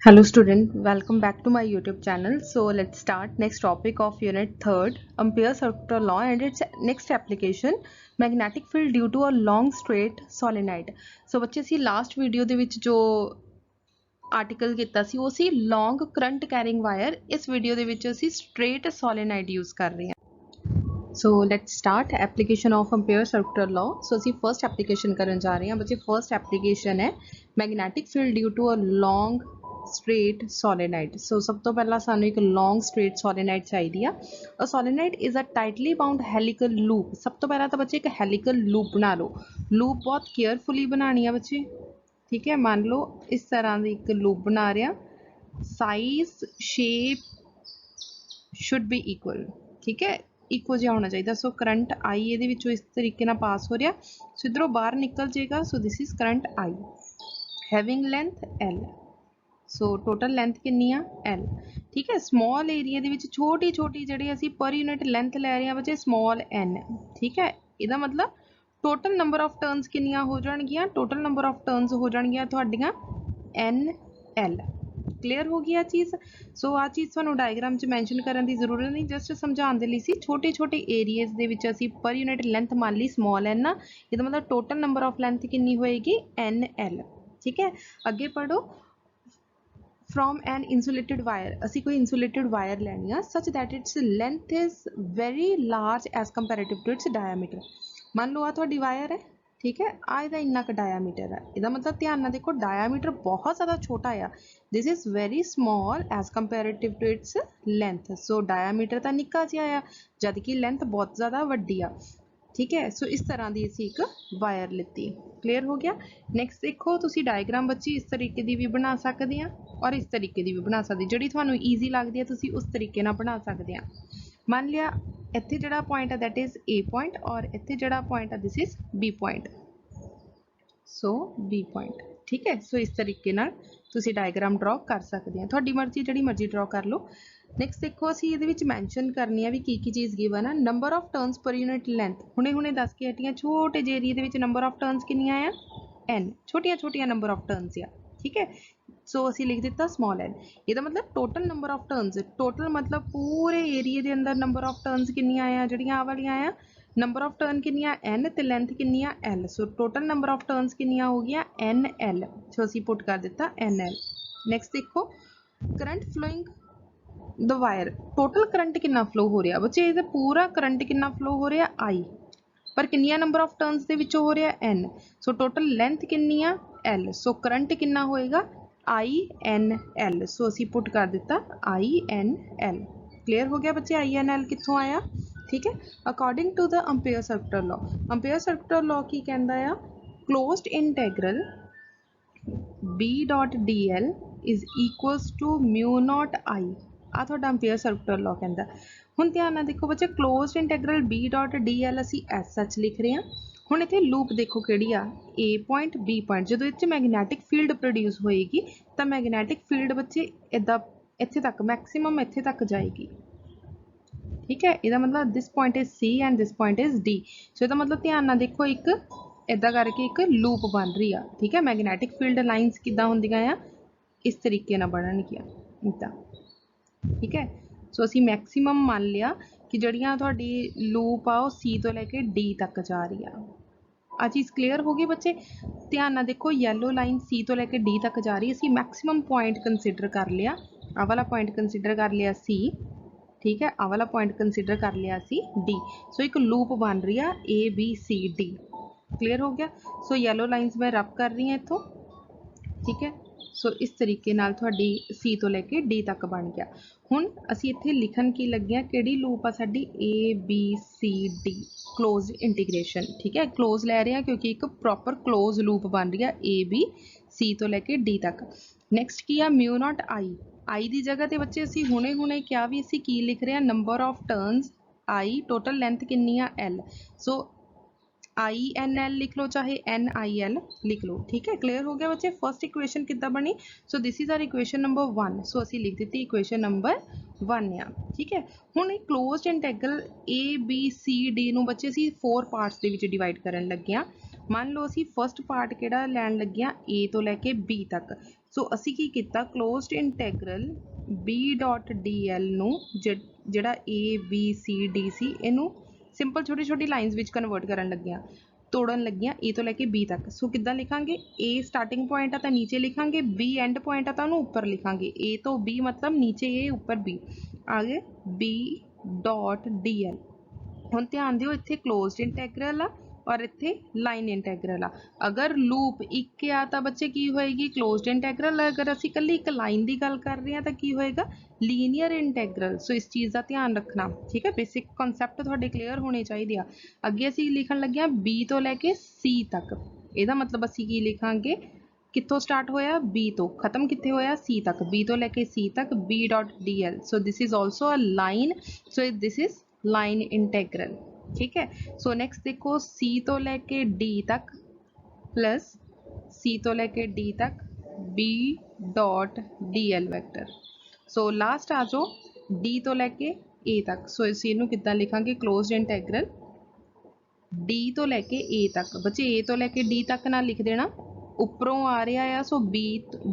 Hello student, welcome back to my YouTube channel. So let's start next topic of unit 3rd, Ampere circular law and its next application, magnetic field due to a long straight solenoid. So ਬੱਚੇ ਅਸੀਂ last video ਦੇ ਵਿੱਚ ਜੋ article ਕੀਤਾ ਸੀ ਉਹ ਸੀ long current carrying wire. ਇਸ video ਦੇ ਵਿੱਚ ਅਸੀਂ straight solenoid use ਕਰ ਰਹੇ ਹਾਂ. So let's start application of Ampere circular law. So ਅਸੀਂ first application ਕਰਨ ਜਾ ਰਹੇ ਹਾਂ ਬੱਚੇ. First application ਹੈ magnetic field due to a long straight solenoid. So ਸਭ ਤੋਂ ਪਹਿਲਾਂ ਸਾਨੂੰ ਇੱਕ long straight solenoid ਚਾਹੀਦੀ ਆ. A solenoid is a tightly bound helical loop. ਸਭ ਤੋਂ ਪਹਿਲਾਂ ਤਾਂ ਬੱਚੇ ਇੱਕ helical loop ਬਣਾ ਲਓ. Loop ਬਹੁਤ carefully ਬਣਾਣੀ ਆ ਬੱਚੇ. ठीक है, मान लो इस तरह ਦੀ ਇੱਕ loop ਬਣਾ ਰਿਹਾ. Size shape should be equal. ठीक है, इक्वल जिहा होना चाहिए. सो करंट आई ये इस तरीके ना पास हो रहा, सो इधरों बाहर निकल जाएगा. सो this is current I having length L. So total length कितनी आ एल. ठीक है, स्मॉल एरिया दे विच छोटी छोटी जिहड़ी असीं पर यूनिट लेंथ लै रहे हैं बच्चे स्मॉल एन. ठीक है, इहदा मतलब टोटल नंबर ऑफ टर्न्स कितनियां हो जाणगियां. टोटल नंबर ऑफ टर्न्स हो जाणगियां तुहाडीआं एन एल. क्लीयर हो गई आ चीज़. सो आ चीज़ तुहानूं डायग्राम च मैंशन करने की जरूरत नहीं, जस्ट समझाने लई सी. छोटे छोटे एरिएज दे विच असीं पर यूनिट लेंथ मान ली स्मॉल एन आ, इहदा मतलब टोटल नंबर ऑफ लेंथ कितनी होएगी एन एल. ठीक है, अगे पढ़ो. फ्रॉम एन इंसुलेटेड वायर, असी कोई इंसुलेटेड वायर लैनी आ such that its length is very large as comparative to its diameter. मान लो आ तुहाडी वायर है. ठीक है, आ इहदा इन्ना क डायामीटर है. इहदा मतलब ध्यान नाल देखो डायामीटर बहुत ज़्यादा छोटा आ. This is very small as comparative to its length. So diameter तो निक्का जिहा आ जबकि लेंथ बहुत ज़्यादा वड्डी आ. ठीक है, सो इस तरह की असी एक वायर लिती. क्लीयर हो गया. नैक्सट देखो तुसी डायग्राम बच्ची इस तरीके की भी बना सकते हैं और इस तरीके की भी बना सकते. जिहड़ी तुहानूं ईजी लगदी है तुसी उस तरीके नाल बना सकते हैं. मान लिया इत्थे जिहड़ा पॉइंट है दैट इज ए पॉइंट और इत्थे जिहड़ा पॉइंट है this is B point. So B point. ठीक है, सो इस तरीके नाल तुसी डायग्राम ड्रॉ कर सकते हैं. तुहाडी मर्जी जिहड़ी मर्जी ड्रॉ कर लो. नैक्सट देखो असीं इहदे विच मैंशन करनी है भी की चीज़ गिवन है. Number of turns per unit length हुणे हुणे दस के हटियां. छोटे जे एरिए दे विच नंबर ऑफ टर्न्स कितनियां आ एन. छोटियां छोटियां नंबर ऑफ टर्न्स आ. ठीक है, सो असीं लिख दिता स्मॉल एन. इहदा मतलब total number of turns, total मतलब पूरे एरिए दे अंदर नंबर ऑफ टर्न्स कितनियां आ जिहड़ियां आ वालियां आ. नंबर ऑफ टर्न कितनियां एन ते लेंथ कितनियां l. So total number of turns कितनियां हो गया एन एल. सो असीं पुट कर दिता एन एल. नैक्सट देखो current flowing the wire. Total current कितना फ्लो हो रहा बच्चे, ये पूरा करंट कितना फ्लो हो रहा आई, पर कितनिया नंबर ऑफ टर्न्स दे विच हो रहा एन. सो टोटल लेंथ कितनी आ एल. सो करंट कितना होएगा आई एन एल. सो असी पुट कर दिता आई एन एल. क्लीयर हो गया बच्चे, आई एन एल कितों आया. ठीक है, according to the ampere circular law. Ampere circular law की कहता है closed integral B dot D L is equals to mu naught I. आ तुहाडा अंपेयर सर्कुलर लॉ कहता. हुण ध्यान नाल देखो बच्चे closed integral B dot D L असीं एस सच लिख रहे हैं. हुण इत्थे लूप देखो किहड़ी आ ए पॉइंट बी पॉइंट. जदों इत्थे मैगनैटिक फील्ड प्रोड्यूस होएगी तो मैगनैटिक फील्ड बच्चे इदां इत्थे तक मैक्सीमम इत्थे तक जाएगी. ठीक है, इहदा मतलब this point is C and this point is D. So इहदा मतलब ध्यान नाल देखो एक इदा करके एक लूप बन रही है. ठीक है, मैगनैटिक फील्ड लाइनस किदां हुंदियां आ इस तरीके नाल बनणगियां इदां. ठीक है, सो असी मैक्सीमम मान लिया कि जड़ियाँ तुहाडी लूप आ सी तो लैके डी तक जा रही आ. आ चीज़ क्लीयर हो गई बच्चे. ध्यान नाल देखो येलो लाइन सी तो लैके डी तक जा रही है. असी मैक्सीमम पॉइंट कंसिडर कर लिया. आ वाला पॉइंट कंसिडर कर लिया सी. ठीक है, आ वाला पॉइंट कंसिडर कर लिया सी डी. सो एक लूप बन रही है A B C D. Clear हो गया. सो येलो लाइनस मैं रब कर रही हैं इतों. ठीक है, सो इस तरीके नाल तुहाडी सी तो लैके डी तक बन गया. हुण असीं इत्थे लिखण की लगे हैं किहड़ी लूप आ साडी A B C D close integration. ठीक है, क्लोज लै रहे हैं क्योंकि एक प्रॉपर क्लोज लूप बन रही है ए बी सी तो लैके डी तक. नैक्सट की आ म्यू नॉट आई. आई की जगह तो बच्चे असीं हुणे हुणे क्या भी असीं की लिख रहे हैं number of turns I. Total length कितनी आ L. So I N L लिख लो चाहे एन आई एल लिख लो. ठीक है, क्लीयर हो गया बच्चे. फर्स्ट इक्वेशन कितना बनी. So this is our equation number 1. So असी लिख दी इक्वेशन नंबर 1 आ. ठीक है, हुण closed integral A B C D नूं बच्चे असी 4 पार्ट्स दे विच डिवाइड करन लगे हां. ਮੰਨ ਲਓ ਅਸੀਂ ਫਸਟ ਪਾਰਟ ਕਿਹੜਾ ਲੈਣ ਲੱਗਿਆ A ਤੋਂ ਲੈ ਕੇ B ਤੱਕ। ਸੋ ਅਸੀਂ ਕੀ ਕੀਤਾ, closed integral B dot DL ਨੂੰ ਜਿਹੜਾ A B C D ਸੀ ਇਹਨੂੰ ਸਿੰਪਲ ਛੋਟੀ ਛੋਟੀ ਲਾਈਨਸ ਵਿੱਚ ਕਨਵਰਟ ਕਰਨ ਲੱਗਿਆ, ਤੋੜਨ ਲੱਗੀਆਂ A ਤੋਂ ਲੈ ਕੇ B ਤੱਕ। ਸੋ ਕਿੱਦਾਂ ਲਿਖਾਂਗੇ, A ਸਟਾਰਟਿੰਗ ਪੁਆਇੰਟ ਆ ਤਾਂ ਨੀਚੇ ਲਿਖਾਂਗੇ, B ਐਂਡ ਪੁਆਇੰਟ ਆ ਤਾਂ ਉਹਨੂੰ ਉੱਪਰ ਲਿਖਾਂਗੇ। A ਤੋਂ B ਮਤਲਬ ਨੀਚੇ A ਉੱਪਰ B, ਆਗੇ B ਡਾਟ DL। ਹੁਣ ਧਿਆਨ ਦਿਓ ਇੱਥੇ ਕਲੋਜ਼ਡ ਇੰਟੈਗਰਲ ਆ ਔਰ ਇੱਥੇ ਲਾਈਨ ਇੰਟੈਗਰਲ ਆ। ਅਗਰ ਲੂਪ ਇੱਕ ਆ ਤਾਂ ਬੱਚੇ ਕੀ ਹੋਏਗੀ, ਕਲੋਜ਼ਡ ਇੰਟੈਗਰਲ। ਅਗਰ ਅਸੀਂ ਇਕੱਲੀ ਇੱਕ ਲਾਈਨ ਦੀ ਗੱਲ ਕਰ ਰਹੇ ਹਾਂ ਤਾਂ ਕੀ ਹੋਏਗਾ, ਲੀਨੀਅਰ ਇੰਟੈਗਰਲ। ਸੋ ਇਸ ਚੀਜ਼ ਦਾ ਧਿਆਨ ਰੱਖਣਾ, ਠੀਕ ਹੈ। ਬੇਸਿਕ ਕਨਸੈਪਟ ਤੁਹਾਡੇ ਕਲੀਅਰ ਹੋਣੇ ਚਾਹੀਦੇ ਆ। ਅੱਗੇ ਅਸੀਂ ਲਿਖਣ ਲੱਗੇ ਹਾਂ B ਤੋਂ ਲੈ ਕੇ C ਤੱਕ। ਇਹਦਾ ਮਤਲਬ ਅਸੀਂ ਕੀ ਲਿਖਾਂਗੇ, ਕਿੱਥੋਂ ਸਟਾਰਟ ਹੋਇਆ, B ਤੋਂ, ਖਤਮ ਕਿੱਥੇ ਹੋਇਆ, C ਤੱਕ। B ਤੋਂ ਲੈ ਕੇ C ਤੱਕ B dot DL। So this is also a line, so this is line integral, ठीक है। सो नेक्स्ट देखो C तो लेके D तक प्लस C तो लेके D तक B dot DL vector. So last आ जाओ D तो लेके A तक। सो इस नूं किद्दां लिखांगे, क्लोज्ड इंटैग्रल D तो लेके A तक। बच्चे A तो लेके D तक ना लिख देना, उपरों आ रहा है सो B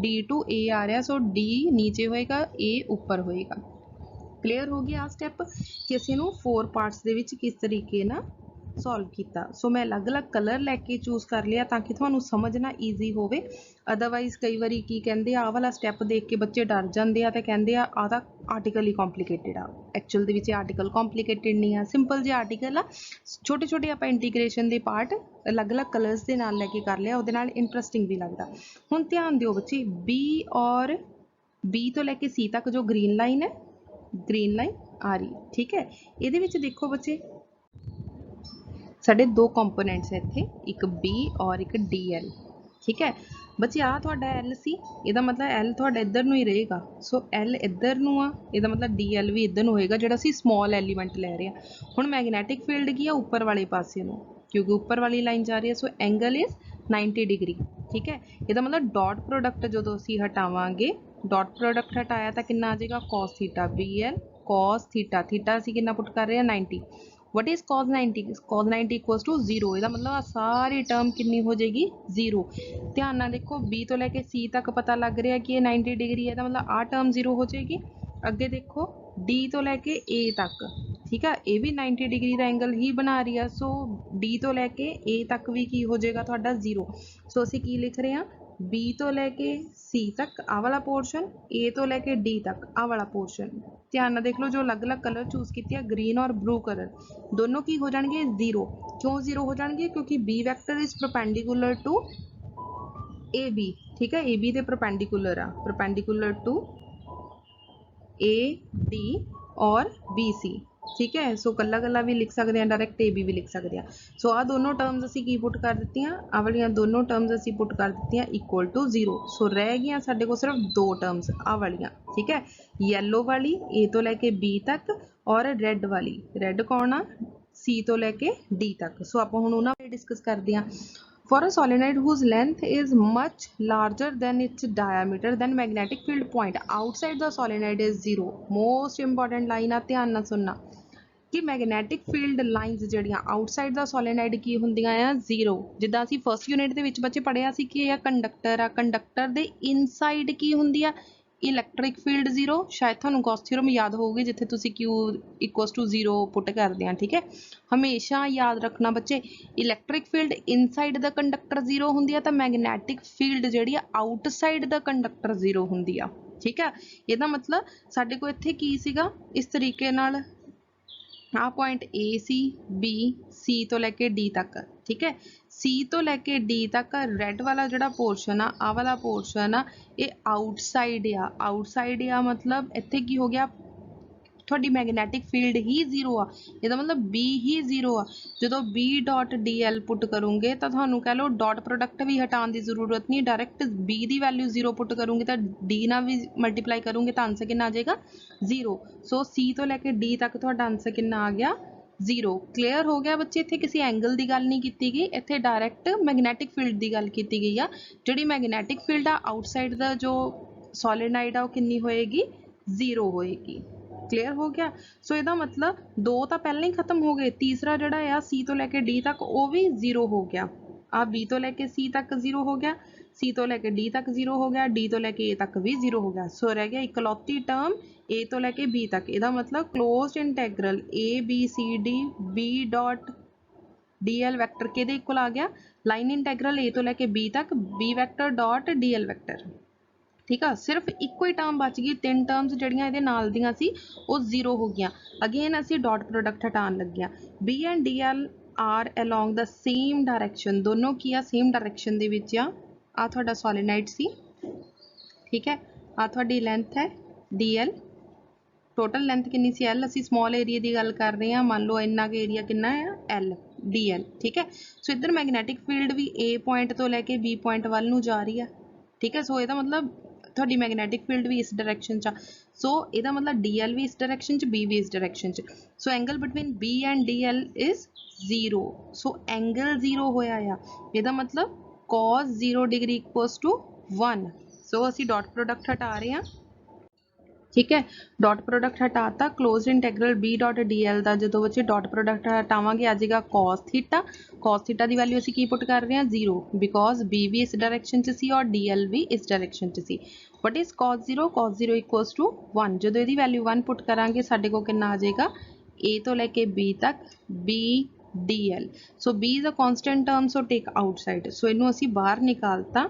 D टू A आ रहा, सो D नीचे होएगा A ऊपर होएगा। क्लीयर हो गया आ स्टैप कि ਅਸੀਂ ਇਹਨੂੰ 4 ਪਾਰਟਸ ਦੇ ਵਿੱਚ ਕਿਸ ਤਰੀਕੇ ਨਾਲ ਸੋਲਵ ਕੀਤਾ। ਸੋ ਮੈਂ ਅਲੱਗ-ਅਲੱਗ ਕਲਰ ਲੈ ਕੇ ਚੂਜ਼ ਕਰ ਲਿਆ ਤਾਂ ਕਿ ਤੁਹਾਨੂੰ ਸਮਝਣਾ ਈਜ਼ੀ ਹੋਵੇ। ਅਦਰਵਾਈਜ਼ ਕਈ ਵਾਰੀ ਕੀ ਕਹਿੰਦੇ ਆ, ਆਹ ਵਾਲਾ ਸਟੈਪ ਦੇਖ ਕੇ ਬੱਚੇ ਡਰ ਜਾਂਦੇ ਆ ਤੇ ਕਹਿੰਦੇ ਆ ਆਹ ਤਾਂ ਆਰਟੀਕਲ ਹੀ ਕੰਪਲੀਕੇਟਡ ਆ। ਐਕਚੁਅਲ ਦੇ ਵਿੱਚ ਆਰਟੀਕਲ ਕੰਪਲੀਕੇਟਡ ਨਹੀਂ ਆ, ਸਿੰਪਲ ਜਿਹਾ ਆਰਟੀਕਲ ਆ। ਛੋਟੇ ਛੋਟੇ ਆਪਾਂ ਇੰਟੀਗ੍ਰੇਸ਼ਨ ਦੇ ਪਾਰਟ ਅਲੱਗ-ਅਲੱਗ ਕਲਰਸ ਦੇ ਨਾਲ ਲੈ ਕੇ ਕਰ ਲਿਆ, ਉਹਦੇ ਨਾਲ ਇੰਟਰਸਟਿੰਗ ਵੀ ਲੱਗਦਾ। ਹੁਣ ਧਿਆਨ ਦਿਓ ਬੱਚੇ, B ਔਰ B ਤੋਂ ਲੈ ਕੇ C ਤੱਕ ਜੋ ਗ੍ਰੀਨ ਲਾਈਨ ਹੈ, ग्रीन लाइन आ रही, ठीक है। ਇਹਦੇ ਵਿੱਚ ਦੇਖੋ ਬੱਚੇ ਸਾਡੇ ਦੋ ਕੰਪੋਨੈਂਟਸ ਹੈ ਇੱਥੇ, ਇੱਕ B ਔਰ ਇੱਕ DL, ਠੀਕ ਹੈ ਬੱਚੇ। ਆ ਤੁਹਾਡਾ L ਸੀ, ਇਹਦਾ ਮਤਲਬ L ਤੁਹਾਡਾ ਇੱਧਰ ਨੂੰ ਹੀ ਰਹੇਗਾ। ਸੋ L ਇੱਧਰ ਨੂੰ ਆ, ਇਹਦਾ ਮਤਲਬ DL ਵੀ ਇੱਧਰ ਨੂੰ ਹੋਏਗਾ ਜਿਹੜਾ ਅਸੀਂ ਸਮਾਲ ਐਲੀਮੈਂਟ ਲੈ ਰਹੇ ਹਾਂ। ਹੁਣ ਮੈਗਨੈਟਿਕ ਫੀਲਡ ਕੀ ਆ, ਉੱਪਰ ਵਾਲੇ ਪਾਸੇ ਨੂੰ, ਕਿਉਂਕਿ ਉੱਪਰ ਵਾਲੀ ਲਾਈਨ ਜਾ ਰਹੀ ਹੈ। ਸੋ ਐਂਗਲ ਇਜ਼ 90 ਡਿਗਰੀ, ਠੀਕ ਹੈ। ਇਹਦਾ ਮਤਲਬ ਡਾਟ ਪ੍ਰੋਡਕਟ ਜਦੋਂ ਅਸੀਂ ਹਟਾਵਾਂਗੇ, ਡਾਟ ਪ੍ਰੋਡਕਟ ਹਟਾਇਆ ਤਾਂ ਕਿੰਨਾ ਆ ਜਾਏਗਾ, cos theta BL cos theta, theta ਅਸੀਂ ਕਿੰਨਾ ਪੁੱਟ ਕਰ ਰਹੇ ਹਾਂ 90। What is cos 90, cos 90 equals to 0। ਇਹਦਾ ਮਤਲਬ ਆ ਸਾਰੀ ਟਰਮ ਕਿੰਨੀ ਹੋ ਜਾਏਗੀ, 0। ਧਿਆਨ ਨਾਲ ਦੇਖੋ, B ਤੋਂ ਲੈ ਕੇ C ਤੱਕ ਪਤਾ ਲੱਗ ਰਿਹਾ ਕਿ ਇਹ 90 ਡਿਗਰੀ ਹੈ, ਇਹਦਾ ਮਤਲਬ ਆ ਟਰਮ 0 ਹੋ ਜਾਏਗੀ। ਅੱਗੇ ਦੇਖੋ D ਤੋਂ ਲੈ ਕੇ A ਤੱਕ, ਠੀਕ ਆ, ਇਹ ਵੀ 90 ਡਿਗਰੀ ਦਾ ਐਂਗਲ ਹੀ ਬਣਾ ਰਹੀ ਆ। ਸੋ D ਤੋਂ ਲੈ ਕੇ A ਤੱਕ ਵੀ ਕੀ ਹੋ ਜਾਏਗਾ ਤੁਹਾਡਾ 0। ਸੋ ਅਸੀਂ ਕੀ ਲਿਖ ਰਹੇ ਹਾਂ, B ਤੋਂ ਲੈ ਕੇ C ਤੱਕ ਆਹ ਵਾਲਾ ਪੋਰਸ਼ਨ, A ਤੋਂ ਲੈ ਕੇ D ਤੱਕ ਆਹ ਵਾਲਾ ਪੋਰਸ਼ਨ। ਧਿਆਨ ਨਾਲ ਦੇਖ ਲਓ, ਜੋ ਅਲੱਗ-ਅਲੱਗ ਕਲਰ ਚੂਜ਼ ਕੀਤੇ ਆ, ਗ੍ਰੀਨ ਔਰ ਬਲੂ ਕਲਰ, ਦੋਨੋਂ ਕੀ ਹੋ ਜਾਣਗੇ 0। ਕਿਉਂ 0 ਹੋ ਜਾਣਗੇ, ਕਿਉਂਕਿ B vector is perpendicular to AB, ਠੀਕ ਹੈ। AB ਦੇ ਪਰਪੈਂਡੀਕੂਲਰ ਆ, ਪਰਪੈਂਡੀਕੂਲਰ ਟੂ AD ਔਰ BC, ਠੀਕ ਹੈ। ਸੋ ਕੱਲਾ ਕੱਲਾ ਵੀ ਲਿਖ ਸਕਦੇ ਹਾਂ, ਡਾਇਰੈਕਟ AB ਵੀ ਲਿਖ ਸਕਦੇ ਹਾਂ। ਸੋ ਆਹ ਦੋਨੋਂ ਟਰਮਸ ਅਸੀਂ ਕੀ ਪੁੱਟ ਕਰ ਦਿੱਤੀਆਂ, ਆਹ ਵਾਲੀਆਂ ਦੋਨੋਂ ਟਰਮਸ ਅਸੀਂ ਪੁੱਟ ਕਰ ਦਿੱਤੀਆਂ ਇਕੁਅਲ ਟੂ 0। ਸੋ ਰਹਿ ਗਈਆਂ ਸਾਡੇ ਕੋਲ ਸਿਰਫ ਦੋ ਟਰਮਸ, ਆਹ ਵਾਲੀਆਂ, ਠੀਕ ਹੈ। ਯੈਲੋ ਵਾਲੀ A ਤੋਂ ਲੈ ਕੇ B ਤੱਕ ਔਰ ਰੈੱਡ ਵਾਲੀ, ਰੈੱਡ ਕੌਣ ਆ, C ਤੋਂ ਲੈ ਕੇ D ਤੱਕ। ਸੋ ਆਪਾਂ ਹੁਣ ਉਹਨਾਂ ਬਾਰੇ ਡਿਸਕਸ ਕਰਦੇ ਹਾਂ। For a solenoid whose length is much larger than its diameter, then magnetic field point outside the solenoid is 0. Most important line ਆ, ਧਿਆਨ ਨਾਲ ਸੁਣਨਾ ਕਿ ਮੈਗਨੈਟਿਕ ਫੀਲਡ ਲਾਈਨਸ ਜਿਹੜੀਆਂ ਆਊਟਸਾਈਡ ਦਾ ਸੋਲੇਨਾਈਡ ਕੀ ਹੁੰਦੀਆਂ ਆ, 0। ਜਿੱਦਾਂ ਅਸੀਂ ਫਸਟ ਯੂਨਿਟ ਦੇ ਵਿੱਚ ਬੱਚੇ ਪੜ੍ਹਿਆ ਸੀ ਕਿ ਇਹ ਕੰਡਕਟਰ ਆ, ਕੰਡਕਟਰ ਦੇ ਇਨਸਾਈਡ ਕੀ ਹੁੰਦੀ ਆ, ਇਲੈਕਟ੍ਰਿਕ ਫੀਲਡ 0। ਸ਼ਾਇਦ ਤੁਹਾਨੂੰ ਗੌਸ ਥਿਊਰਮ ਯਾਦ ਹੋਊਗੀ ਜਿੱਥੇ ਤੁਸੀਂ Q ਇਕੁਅਲਸ ਟੂ 0 ਪੁੱਟ ਕਰਦੇ ਆ, ਠੀਕ ਹੈ। ਹਮੇਸ਼ਾ ਯਾਦ ਰੱਖਣਾ ਬੱਚੇ, ਇਲੈਕਟ੍ਰਿਕ ਫੀਲਡ ਇਨਸਾਈਡ ਦਾ ਕੰਡਕਟਰ 0 ਹੁੰਦੀ ਆ ਤਾਂ ਮੈਗਨੈਟਿਕ ਫੀਲਡ ਜਿਹੜੀ ਆ ਆਊਟਸਾਈਡ ਦਾ ਕੰਡਕਟਰ 0 ਹੁੰਦੀ ਆ, ਠੀਕ ਆ। ਇਹਦਾ ਮਤਲਬ ਸਾਡੇ ਕੋਲ ਇੱਥੇ ਕੀ ਸੀਗਾ, ਇਸ ਤਰੀਕੇ ਨਾਲ ਆਹ point A C, B C ਤੋਂ ਲੈ ਕੇ D ਤੱਕ, ਠੀਕ ਹੈ। C ਤੋਂ ਲੈ ਕੇ D ਤੱਕ ਰੈੱਡ ਵਾਲਾ ਜਿਹੜਾ ਪੋਰਸ਼ਨ ਆ, ਆਹ ਵਾਲਾ ਪੋਰਸ਼ਨ ਆ, ਇਹ ਆਊਟਸਾਈਡ ਆ। ਆਊਟਸਾਈਡ ਆ ਮਤਲਬ ਇੱਥੇ ਕੀ ਹੋ ਗਿਆ, ਤੁਹਾਡੀ ਮੈਗਨੈਟਿਕ ਫੀਲਡ ਹੀ 0 ਆ, ਇਹਦਾ ਮਤਲਬ B ਹੀ 0 ਆ। ਜਦੋਂ B ਡਾਟ DL ਪੁੱਟ ਕਰੋਗੇ ਤਾਂ ਤੁਹਾਨੂੰ ਕਹਿ ਲਓ ਡਾਟ ਪ੍ਰੋਡਕਟ ਵੀ ਹਟਾਉਣ ਦੀ ਜ਼ਰੂਰਤ ਨਹੀਂ, ਡਾਇਰੈਕਟ B ਦੀ ਵੈਲਿਊ 0 ਪੁੱਟ ਕਰੋਗੇ ਤਾਂ D ਨਾਲ ਵੀ ਮਲਟੀਪਲਾਈ ਕਰੋਗੇ ਤਾਂ ਆਂਸਰ ਕਿੰਨਾ ਆ ਜਾਏਗਾ, 0। ਸੋ C ਤੋਂ ਲੈ ਕੇ D ਤੱਕ ਤੁਹਾਡਾ ਆਂਸਰ ਕਿੰਨਾ ਆ ਗਿਆ, 0। ਕਲੀਅਰ ਹੋ ਗਿਆ ਬੱਚੇ। ਇੱਥੇ ਕਿਸੇ ਐਂਗਲ ਦੀ ਗੱਲ ਨਹੀਂ ਕੀਤੀ ਗਈ, ਇੱਥੇ ਡਾਇਰੈਕਟ ਮੈਗਨੈਟਿਕ ਫੀਲਡ ਦੀ ਗੱਲ ਕੀਤੀ ਗਈ ਆ। ਜਿਹੜੀ ਮੈਗਨੈਟਿਕ ਫੀਲਡ ਆ ਆਊਟਸਾਈਡ ਦਾ ਜੋ ਸੋਲੇਨਾਈਡ ਆ ਉਹ ਕਿੰਨੀ ਹੋਏਗੀ, 0 ਹੋਏਗੀ। ਕਲੀਅਰ ਹੋ ਗਿਆ। ਸੋ ਇਹਦਾ ਮਤਲਬ ਦੋ ਤਾਂ ਪਹਿਲਾਂ ਹੀ ਖਤਮ ਹੋ ਗਏ, ਤੀਸਰਾ ਜਿਹੜਾ ਆ C ਤੋਂ ਲੈ ਕੇ D ਤੱਕ ਉਹ ਵੀ 0 ਹੋ ਗਿਆ। आ B तो लैके C तक 0 हो गया, C तो लैके D तक 0 हो गया, D तो लैके A तक भी 0 हो गया। सो रह गया इकलौती टर्म A तो लैके B तक। ਇਹਦਾ मतलब closed integral A B C D B dot DL vector किहदे इक्वल आ गया, लाइन इंटैग्रल A तो लैके B तक B vector dot DL vector. ठीक है, सिर्फ इक्को ही टर्म बच गई, 3 टर्म्स जड़ियाँ इहदे नाल दियां सी वो 0 हो गई। अगेन असी डॉट प्रोडक्ट हटान लगे। B and DL are along the same direction, दोनों की आ सेम डायरैक्शन दे विच आ तुहाडा सॉलिनाइड सी। ठीक है, आ तुहाडी लेंथ है DL, टोटल लेंथ कितनी सी L, असी स्मॉल एरिया की गल कर रहे हैं, मान लो इन्ना के एरिया कितना है L DL। ठीक है, सो इधर मैगनैटिक फील्ड भी A पॉइंट तो लैके B पॉइंट वाल नूं जा रही है। ठीक है, सो ਇਹਦਾ मतलब ਤੁਹਾਡੀ मैगनैटिक फील्ड भी इस डायरैक्शन च, सो ਇਹਦਾ मतलब DL भी इस डायरैक्शन च, B भी इस डायरैक्शन च। So angle between B and DL is 0, so angle 0 होया आ, ਇਹਦਾ मतलब cos 0 degree equals to 1। So असी डॉट प्रोडक्ट हटा रहे हैं। ठीक है, डॉट प्रोडक्ट हटाता, क्लोज इंटैग्रल B डॉट DL का जो बच्चे डॉट प्रोडक्ट हटावे आ जाएगा cos थीटा। cos थीटा की वैल्यू असी की पुट कर रहे हैं 0, बिकॉज B भी इस डायरैक्शन च सी और DL भी इस डायरैक्शन च सी। What is cos 0? cos 0 equals to 1। जो ये वैल्यू 1 पुट करांगे साडे को कितना आ जाएगा, A तो लैके B तक B DL। So B is a constant term, so take outside, so इनू असी बाहर निकालता।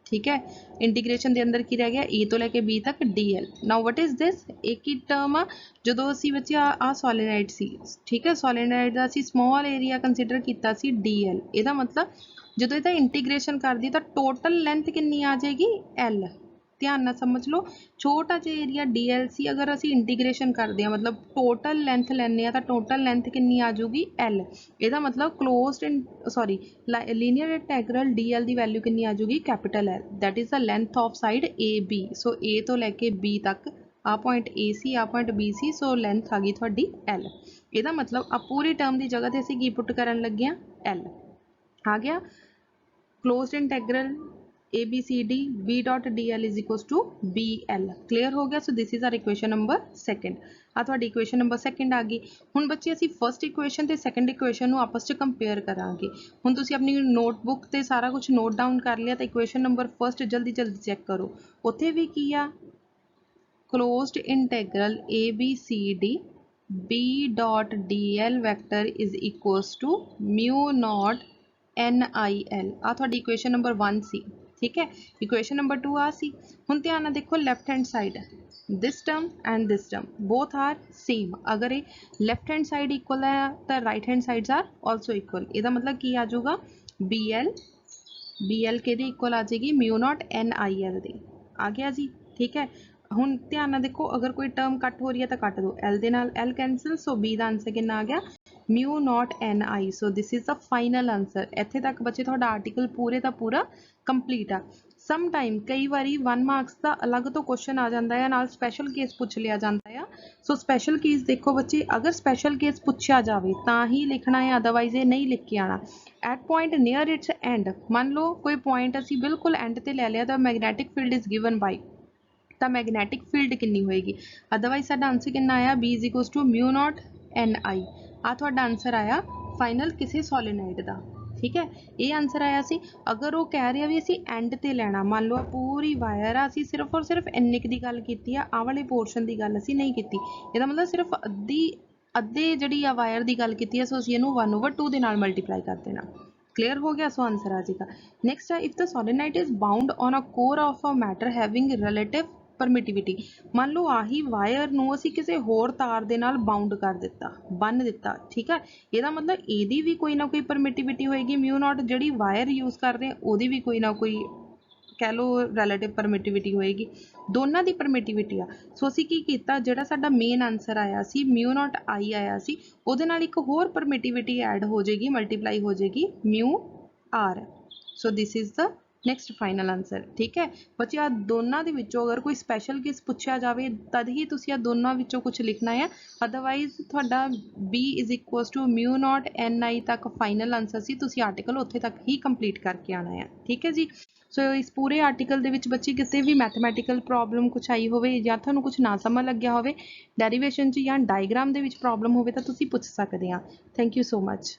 ठीक है, इंटीग्रेशन के अंदर की रह गया A तो लैके B तक DL। Now what is this, एक ही टर्म आ जो असी बच्चे आ सॉलिनाइड सी। ठीक है, सॉलिनाइड का असी स्मॉल एरिया कंसीडर किया सी DL। ਇਹਦਾ मतलब जो ਇਹਦਾ इंटीग्रेशन कर दी तो टोटल लेंथ कितनी आ जाएगी L। ध्यान ना समझ लो, छोटा जिहा एरिया DL सी, अगर असी इंटीग्रेशन करते हैं मतलब टोटल लेंथ लैने तो टोटल लेंथ कितनी आ जाऊगी L। ਇਹਦਾ मतलब closed sorry linear integral DL की वैल्यू कितनी आ जाऊगी, capital L, that is the length of side AB। So A तो लैके B तक आ पॉइंट AC आ पॉइंट BC, सो लेंथ आ गई थोड़ी L। ਇਹਦਾ मतलब आ पूरी टर्म की जगह ते असी की पुट करन लगे हैं, L आ गया। Closed integral ABCD B dot DL is equals to BL। Clear हो गया। So this is our equation number second. आ तुहाडी इक्वेशन नंबर सेकंड आ गई। हुण बच्चे असीं फर्स्ट इक्वेशन ते सैकेंड इक्वेशन नूं आपस च कंपेयर करांगे। हुण तुसीं अपनी नोटबुक ते सारा कुछ नोट डाउन कर लिया, तो इक्वेशन नंबर फर्स्ट जल्दी जल्दी चैक करो। उत्थे भी की आ, closed integral ABCD B dot DL vector is equals to mu naught NIL। आ तुहाडी इक्वेशन नंबर 1 सी। ठीक है, इक्वेशन नंबर 2 आ सी। हुण ध्यान नाल देखो, left hand side this term and this term both are same. अगर ये लैफ्ट हैंड साइड इक्वल है तो right hand sides are also equal. ਇਹਦਾ मतलब की आ जाऊगा BL के इक्वल आ जाएगी म्यू नॉट NIL दी। आ गया जी। ठीक है, हुण ध्यान नाल देखो, अगर कोई टर्म कट हो रही है तो कट दो, L दे नाल L कैंसल। सो B का आंसर कितना आ गया, mu naught NI। So this is the final answer. इत्थे तक बच्चे तुहाडा आर्टिकल पूरे का पूरा कंप्लीट आ। सम टाइम कई बारी 1 मार्क्स का अलग तो क्वेश्चन आ जाता है, नाल स्पैशल केस पूछ लिया जाता है। सो स्पैशल केस देखो बच्चे, अगर स्पैशल केस पूछा जाए तो ही लिखना है, अदरवाइज ये नहीं लिख के आना। At point near its end, मान लो कोई पॉइंट असी बिल्कुल एंड ते ले लिया तो magnetic field is given by, तो मैगनैटिक फील्ड कितनी होएगी, अदरवाइज साडा आंसर कितना आया, B is equals to mu naught NI। आ तुहाडा आंसर आया फाइनल किसी सॉलिनाइड का। ठीक है, ये आंसर आया सी। अगर वो कह रहा भी असी एंड ते लेना, मान लो पूरी वायर आ, असी सिर्फ और सिर्फ इन्ने की गल की, आ वाले पोर्शन की गल असी नहीं की, इसका मतलब सिर्फ अद्धे जी वायर की गल की, सो असी इहनूं 1/2 दे नाल मल्टीप्लाई कर देना। क्लीयर हो गया। सो आंसर आ जाएगा। नेक्स्ट है, if the solenoid is bound on a core of a matter having relative permittivity. मान लो आही वायर नूं असी किसी होर तार दे नाल बाउंड कर दिता, बन दिता। ठीक है, ਇਹਦਾ मतलब ਇਹਦੀ भी कोई ना कोई परमिटिविटी होएगी, म्यू नॉट जिहड़ी वायर यूज कर रहे हैं ਉਹਦੀ भी कोई ना कोई कह लो रिलेटिव परमिटिविटी होएगी, दोनों की परमिटिविटी आ। सो असी की कीता, जिहड़ा साडा मेन आंसर आया सी म्यू नॉट आई आया सी, ਉਹਦੇ ਨਾਲ एक होर परमिटिविटी ऐड हो जाएगी, मल्टीप्लाई हो जाएगी mu R. So this is the next final answer. ठीक है बच्चे, आ दोनों के विचों अगर कोई स्पैशल केस पूछा जाए तद ही तुसीं आ दोनों विचों कुछ लिखना है, अदरवाइज तुहाडा B is equals to mu naught NI तक फाइनल आंसर सी, तुसीं आर्टिकल उत्थे तक ही कंप्लीट करके आना है। ठीक है जी। सो इस पूरे आर्टिकल दे विच बच्चे किसी भी मैथमैटिकल प्रॉब्लम कुछ आई होवे या तुहानूं कुछ ना समझ लग्या होवे, डेरीवेशन च या डायग्राम दे विच प्रॉब्लम होवे तां तुसीं पुछ सकदे आ। Thank you so much.